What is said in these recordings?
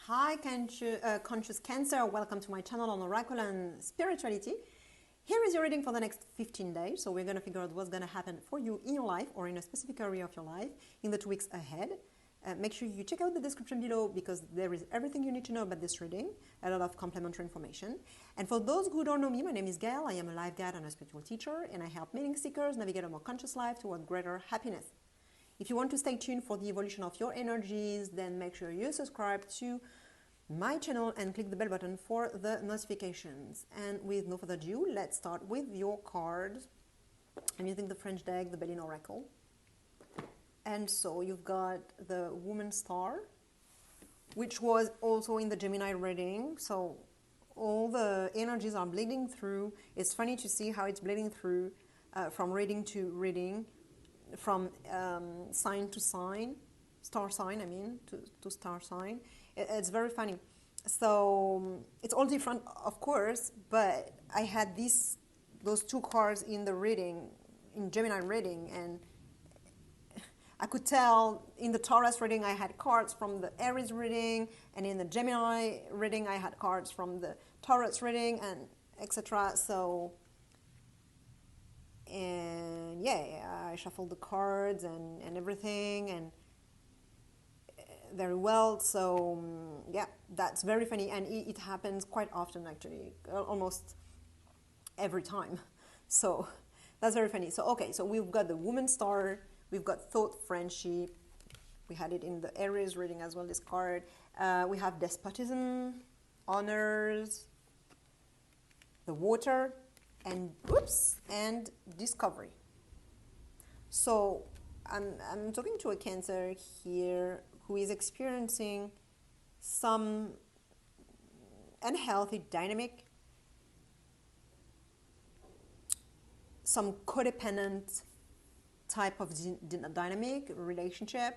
Hi, conscious Cancer. Welcome to my channel on Oracle and Spirituality. Here is your reading for the next 15 days. So we're going to figure out what's going to happen for you in your life or in a specific area of your life in the 2 weeks ahead. Make sure you check out the description below because there is everything you need to know about this reading, a lot of complementary information. And for those who don't know me, my name is Gail. I am a life guide and a spiritual teacher, and I help meaning seekers navigate a more conscious life toward greater happiness. If you want to stay tuned for the evolution of your energies, then make sure you subscribe to my channel and click the bell button for the notifications. And with no further ado, let's start with your cards. I'm using the French deck, the Belline Oracle. And so you've got the Woman Star, which was also in the Gemini reading. So all the energies are bleeding through. It's funny to see how it's bleeding through from reading to reading, from sign to sign, star sign, I mean, to star sign. It's very funny. So it's all different, of course, but I had those two cards in the reading, in Gemini reading, and I could tell in the Taurus reading I had cards from the Aries reading, and in the Gemini reading I had cards from the Taurus reading, and etc. So, and yeah, I shuffled the cards and everything, and very well. So yeah, that's very funny, and it happens quite often, actually, almost every time. So that's very funny. So okay, so we've got the Woman Star, we've got Thought, Friendship, we had it in the Aries reading as well, this card. We have Despotism, Honors, the Water, and and Discovery. So I'm talking to a Cancer here who is experiencing some unhealthy dynamic, some codependent type of dynamic relationship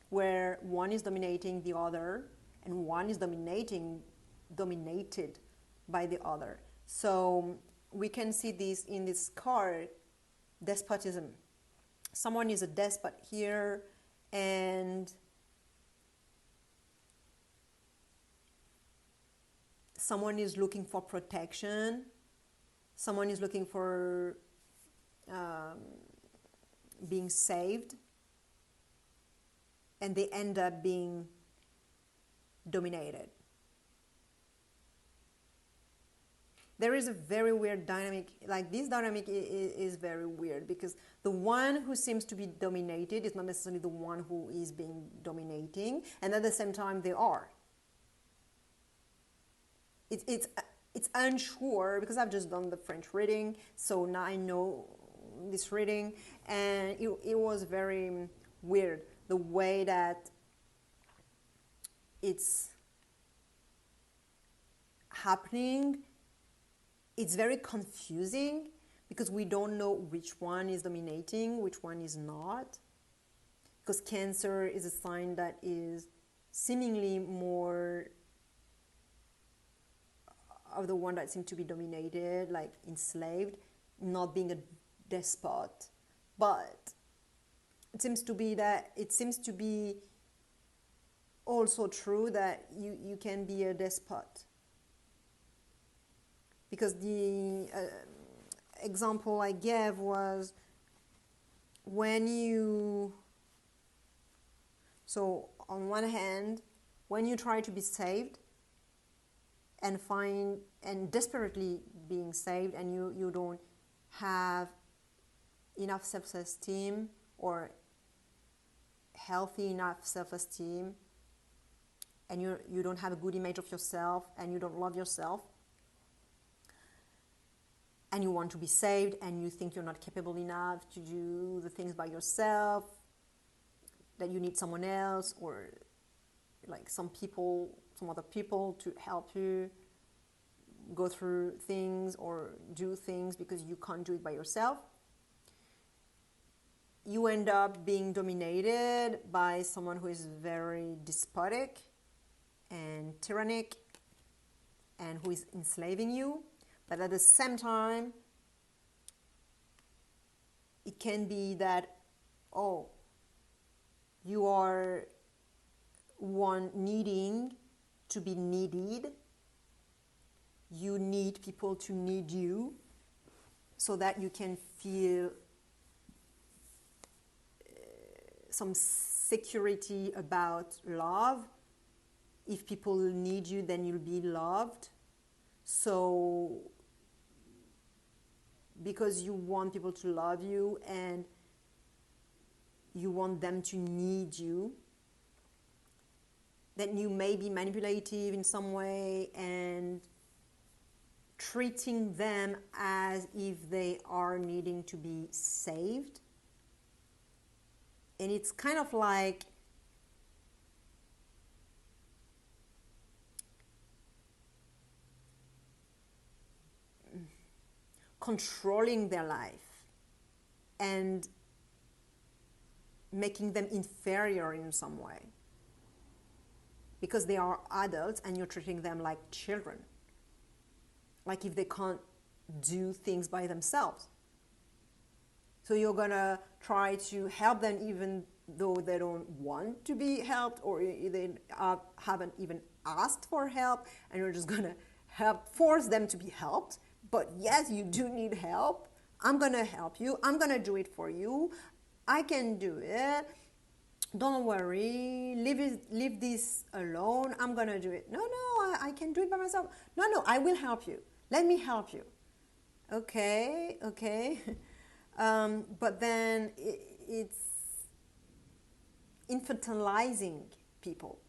where one is dominating the other and one is dominated by the other. So we can see this in this card, Despotism. Someone is a despot here, and someone is looking for protection, someone is looking for being saved, and they end up being dominated. There is a very weird dynamic, like this dynamic is very weird, because the one who seems to be dominated is not necessarily the one who is being dominating, and at the same time they are. It's unsure, because I've just done the French reading, so now I know this reading, and it was very weird the way that it's happening. It's very confusing because we don't know which one is dominating, which one is not, because Cancer is a sign that is seemingly more of the one that seems to be dominated, like enslaved, not being a despot. But it seems to be also true that you can be a despot, because the example I gave was so on one hand, when you try to be saved and desperately being saved, and you don't have enough self-esteem or healthy enough self-esteem, and you don't have a good image of yourself, and you don't love yourself, and you want to be saved, and you think you're not capable enough to do the things by yourself, that you need someone else, or like some other people to help you go through things or do things because you can't do it by yourself. You end up being dominated by someone who is very despotic and tyrannic and who is enslaving you. But at the same time, it can be that, you are one needing to be needed. You need people to need you so that you can feel some security about love. If people need you, then you'll be loved. So because you want people to love you and you want them to need you, then you may be manipulative in some way and treating them as if they are needing to be saved. And it's kind of like controlling their life and making them inferior in some way because they are adults and you're treating them like children, like if they can't do things by themselves. So you're gonna try to help them even though they don't want to be helped, or they haven't even asked for help, and you're just gonna force them to be helped. But yes, you do need help. I'm gonna help you. I'm gonna do it for you. I can do it. Don't worry. Leave this alone. I'm gonna do it. No, I can do it by myself. No, I will help you. Let me help you. Okay. But then it's infantilizing people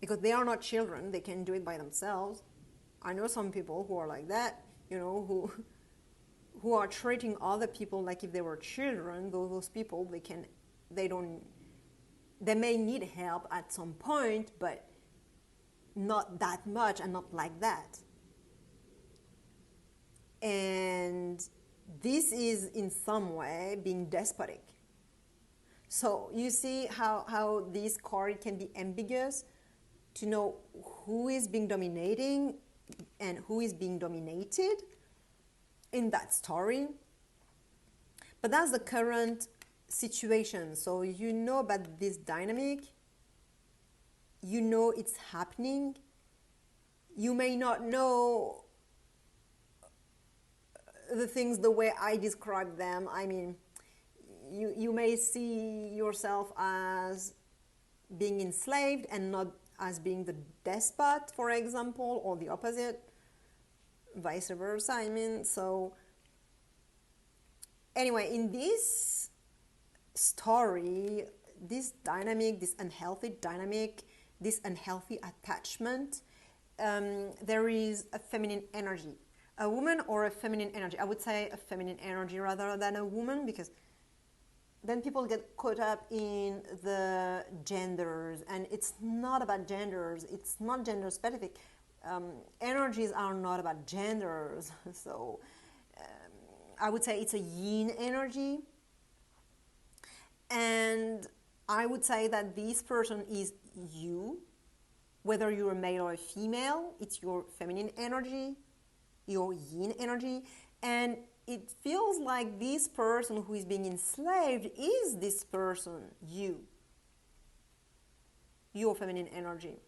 because they are not children. They can do it by themselves. I know some people who are like that, who are treating other people like if they were children. Those people, they may need help at some point, but not that much and not like that. And this is in some way being despotic. So you see how this card can be ambiguous to know who is being dominating and who is being dominated in that story. But that's the current situation. So you know about this dynamic. You know it's happening. You may not know the things the way I describe them. I mean, you may see yourself as being enslaved and not as being the despot, for example, or the opposite, vice versa. I mean, so anyway, in this story, this dynamic, this unhealthy dynamic, this unhealthy attachment, there is a feminine energy. A woman or a feminine energy. I would say a feminine energy rather than a woman, because then people get caught up in the genders, and it's not about genders. It's not gender specific. Energies are not about genders. So I would say it's a yin energy. And I would say that this person is you, whether you're a male or a female. It's your feminine energy, your yin energy, and it feels like this person who is being enslaved is this person, you, your feminine energy.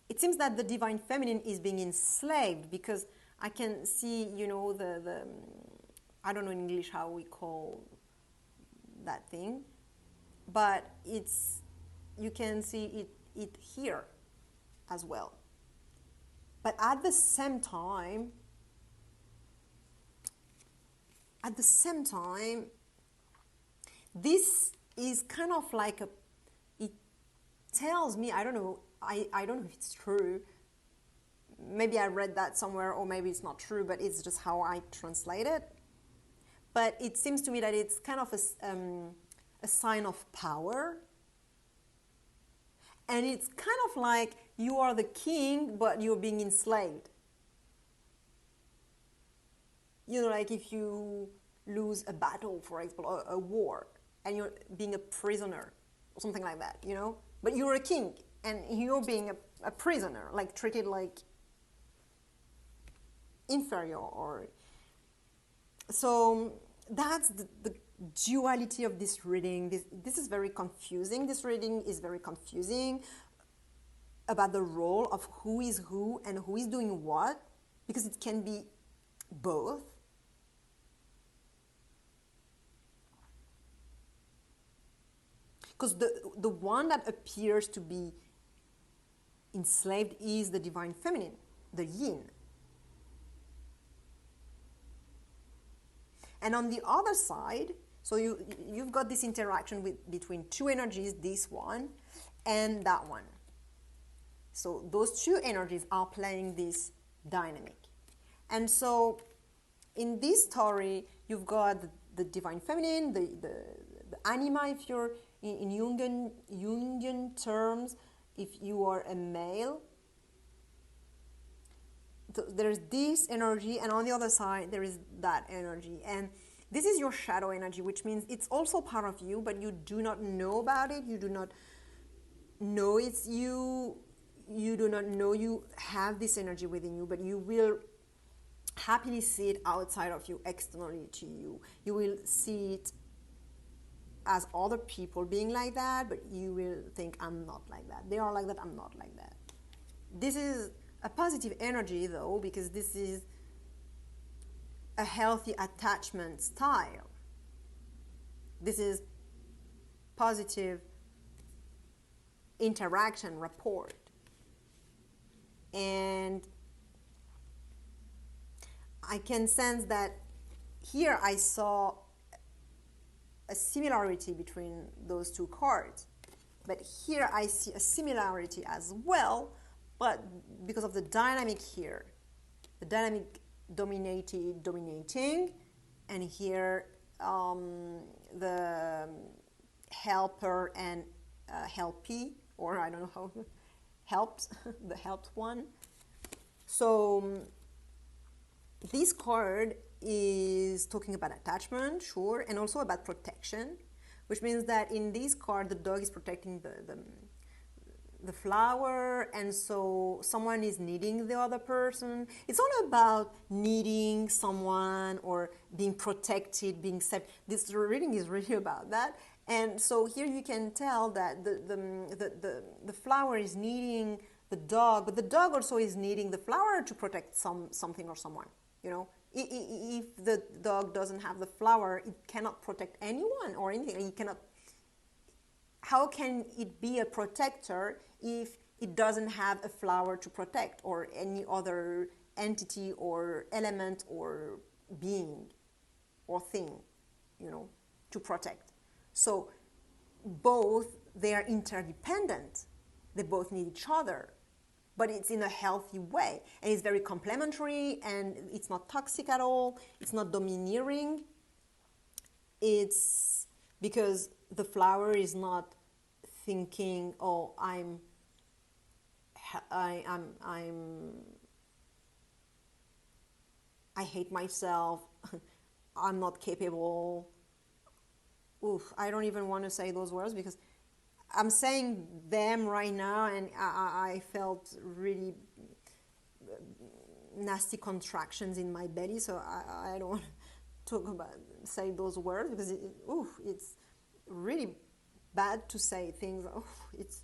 It seems that the divine feminine is being enslaved because I can see, the I don't know in English how we call that thing, but you can see it here as well. But at the same time, this is kind of like it tells me, I don't know if it's true. Maybe I read that somewhere, or maybe it's not true, but it's just how I translate it. But it seems to me that it's kind of a sign of power. And it's kind of like you are the king, but you're being enslaved. Like if you lose a battle, for example, a war, and you're being a prisoner, or something like that, But you're a king, and you're being a prisoner, like treated like inferior, or... So that's the duality of this reading. This is very confusing. This reading is very confusing. about the role of who is who and who is doing what, because it can be both. Because the one that appears to be enslaved is the divine feminine, the yin. And on the other side, so you've got this interaction between two energies, this one and that one. So those two energies are playing this dynamic. And so in this story, you've got the divine feminine, the anima, if you're in Jungian terms, if you are a male. There's this energy, and on the other side, there is that energy. And this is your shadow energy, which means it's also part of you, but you do not know about it. You do not know it's you. You do not know you have this energy within you, but you will happily see it outside of you, externally to you. You will see it as other people being like that, but you will think, I'm not like that. They are like that, I'm not like that. This is a positive energy, though, because this is a healthy attachment style. This is positive interaction, rapport. And I can sense that here I saw a similarity between those two cards. But here I see a similarity as well, but because of the dynamic here, the dynamic dominating, and here the helper and helpee, or I don't know how, helps, the helped one. So this card is talking about attachment, sure, and also about protection, which means that in this card, the dog is protecting the flower, and so someone is needing the other person. It's all about needing someone or being protected, being safe. This reading is really about that. And so here you can tell that the flower is needing the dog, but the dog also is needing the flower to protect something or someone. You know, if the dog doesn't have the flower, it cannot protect anyone or anything. It cannot. How can it be a protector if it doesn't have a flower to protect, or any other entity or element or being or thing, you know, to protect? So both, they are interdependent. They both need each other, but it's in a healthy way, and it's very complementary, and it's not toxic at all. It's not domineering. It's because the flower is not thinking, oh, I hate myself, I'm not capable. Oof, I don't even want to say those words because I'm saying them right now, and I felt really nasty contractions in my belly, so I don't want to say those words because it's really bad to say things. It's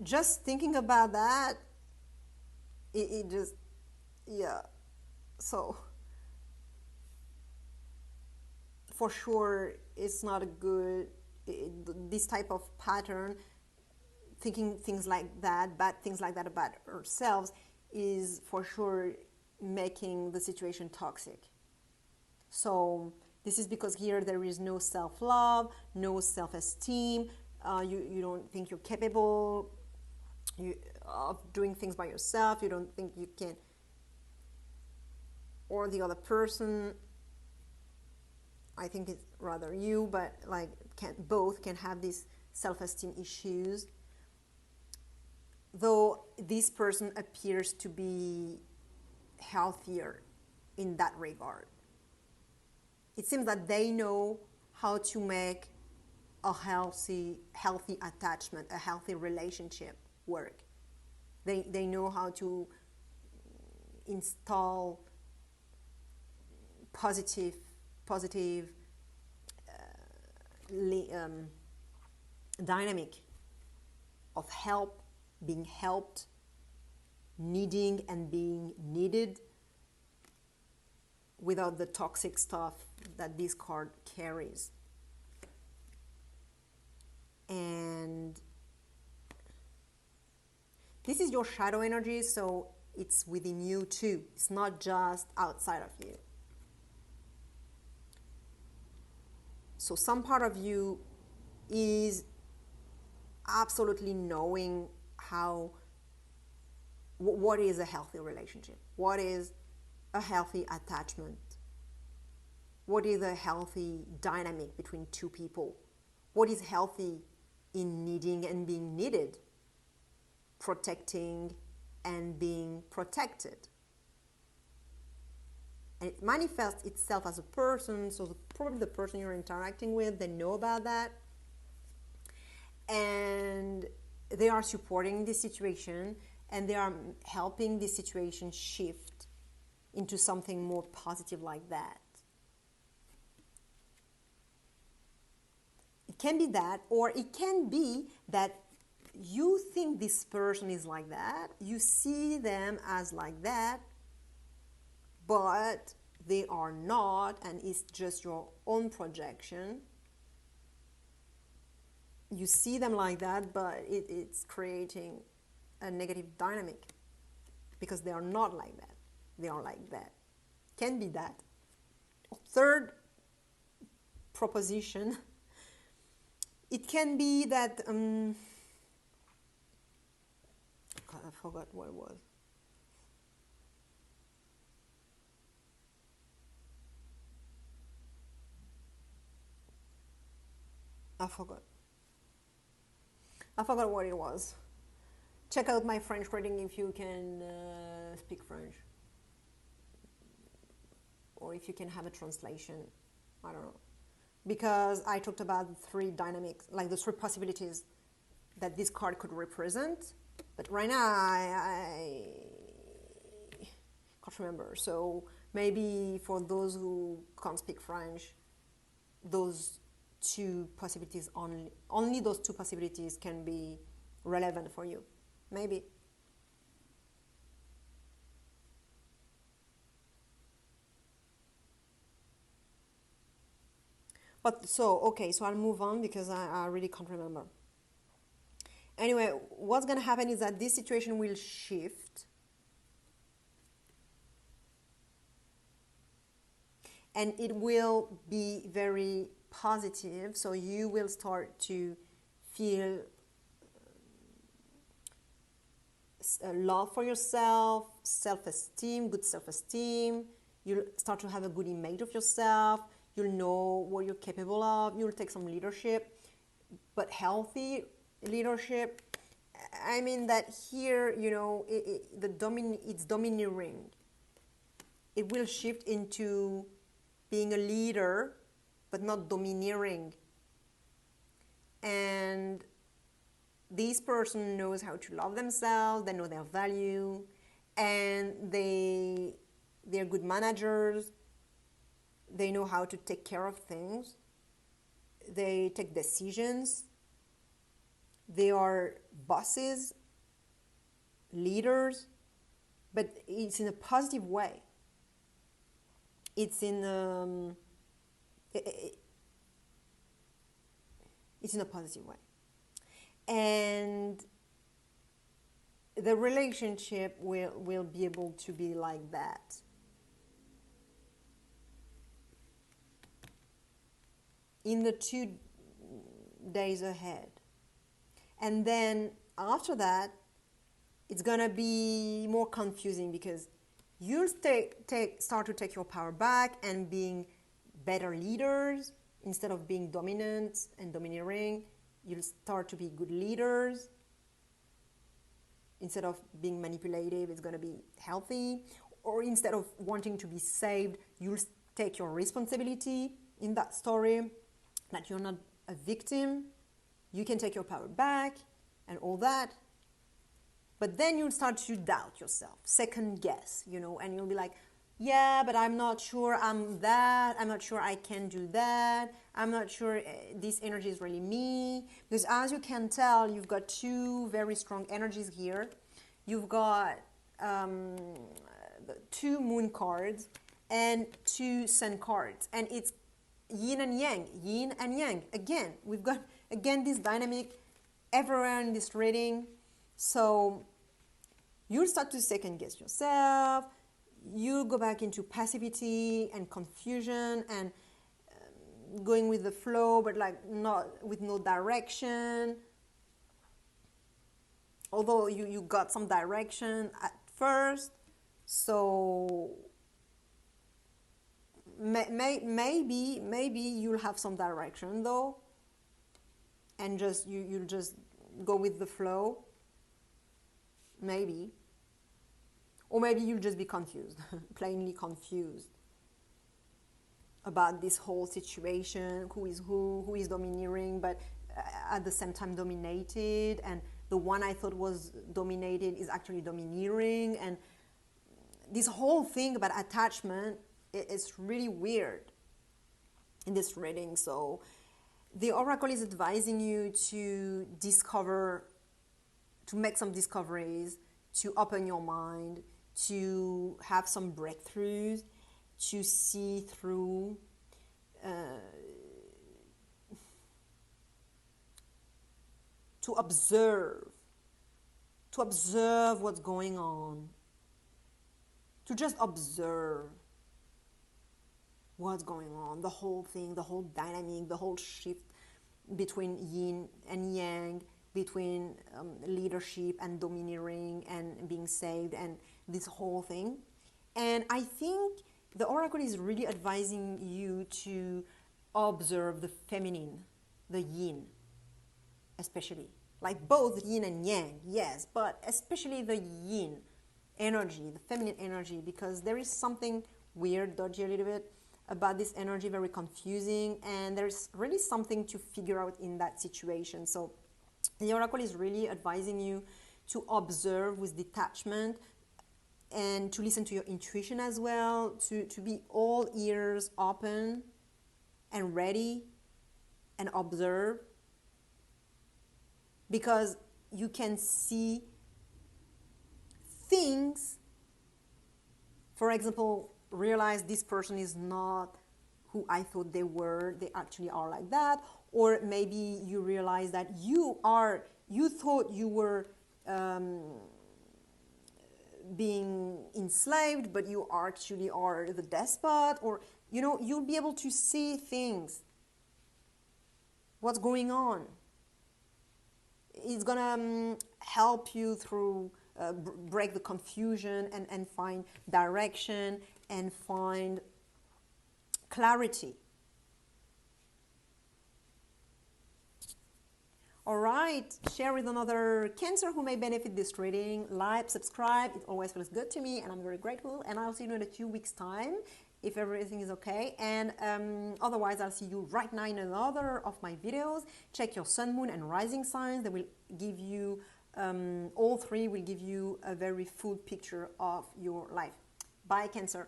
just thinking about that, it just, yeah. So for sure it's not a good, this type of pattern, thinking things like that, bad things like that about ourselves, is for sure making the situation toxic. So this is because here there is no self-love, no self-esteem. You don't think you're capable of doing things by yourself. You don't think you can, or the other person. I think it's rather you, but like both can have these self-esteem issues. Though this person appears to be healthier in that regard. It seems that they know how to make a healthy attachment, a healthy relationship work. They know how to install positive dynamic of help being helped, needing and being needed, without the toxic stuff that this card carries. And this is your shadow energy, so it's within you too. It's not just outside of you. So some part of you is absolutely knowing what is a healthy relationship, what is a healthy attachment, what is a healthy dynamic between two people, what is healthy in needing and being needed, protecting and being protected. And it manifests itself as a person, so probably the person you're interacting with, they know about that. And they are supporting this situation, and they are helping this situation shift into something more positive like that. It can be that, or it can be that you think this person is like that, you see them as like that, but they are not, and it's just your own projection. You see them like that, but it's creating a negative dynamic because they are not like that. They are like that. Can be that. Third proposition, it can be that, God, I forgot what it was. I forgot what it was. Check out my French reading if you can speak French. Or if you can have a translation. I don't know. Because I talked about the three dynamics, like the three possibilities that this card could represent. But right now, I can't remember. So maybe for those who can't speak French, those two possibilities only those two possibilities can be relevant for you. Maybe. But so, okay, so I'll move on because I really can't remember. Anyway, what's going to happen is that this situation will shift. And it will be very positive. So you will start to feel love for yourself, self-esteem, good self-esteem. You'll start to have a good image of yourself. You'll know what you're capable of. You'll take some leadership, but healthy leadership. I mean that here, you know, it's domineering. It will shift into being a leader, but not domineering. And this person knows how to love themselves, they know their value, and they're good managers. They know how to take care of things. They take decisions. They are bosses, leaders, but it's in a positive way. It's in a positive way. And the relationship will be able to be like that. In the 2 days ahead. And then after that, it's going to be more confusing because you'll start to take your power back and being better leaders instead of being dominant and domineering. You'll start to be good leaders. Instead of being manipulative, it's going to be healthy. Or instead of wanting to be saved, you'll take your responsibility in that story, that you're not a victim. You can take your power back and all that. But then you'll start to doubt yourself, second guess, you know, and you'll be like, yeah, but I'm not sure I'm that. I'm not sure I can do that. I'm not sure this energy is really me, because as you can tell, you've got two very strong energies here. You've got 2 moon cards and 2 sun cards, and it's yin and yang, yin and yang. Again, we've got this dynamic everywhere in this reading. So you'll start to second guess yourself. You'll go back into passivity and confusion and going with the flow, but like not with no direction. Although you got some direction at first, so maybe you'll have some direction though, and you'll just go with the flow. Maybe. Or maybe you'll just be confused, plainly confused about this whole situation, who is domineering, but at the same time dominated, and the one I thought was dominated is actually domineering, and this whole thing about attachment is really weird in this reading. So the oracle is advising you to make some discoveries, to open your mind, to have some breakthroughs, to see through, to observe what's going on, to just observe what's going on, the whole thing, the whole dynamic, the whole shift between yin and yang, between leadership and domineering and being saved, and this whole thing. And I think the oracle is really advising you to observe the feminine, the yin, especially. Like both yin and yang, yes, but especially the yin energy, the feminine energy, because there is something weird, dodgy a little bit about this energy, very confusing, and there's really something to figure out in that situation. So the oracle is really advising you to observe with detachment and to listen to your intuition as well, to be all ears open and ready and observe, because you can see things. For example, realize this person is not who I thought they were, they actually are like that. Or maybe you realize that you thought you were being enslaved, but you actually are the despot. Or, you know, you'll be able to see things, what's going on. It's gonna help you through break the confusion and find direction and find clarity. All right, share with another Cancer who may benefit this reading. Like, subscribe, it always feels good to me, and I'm very grateful. And I'll see you in a few weeks' time if everything is okay. And otherwise, I'll see you right now in another of my videos. Check your sun, moon, and rising signs. They will give you, all three will give you a very full picture of your life. Bye, Cancer.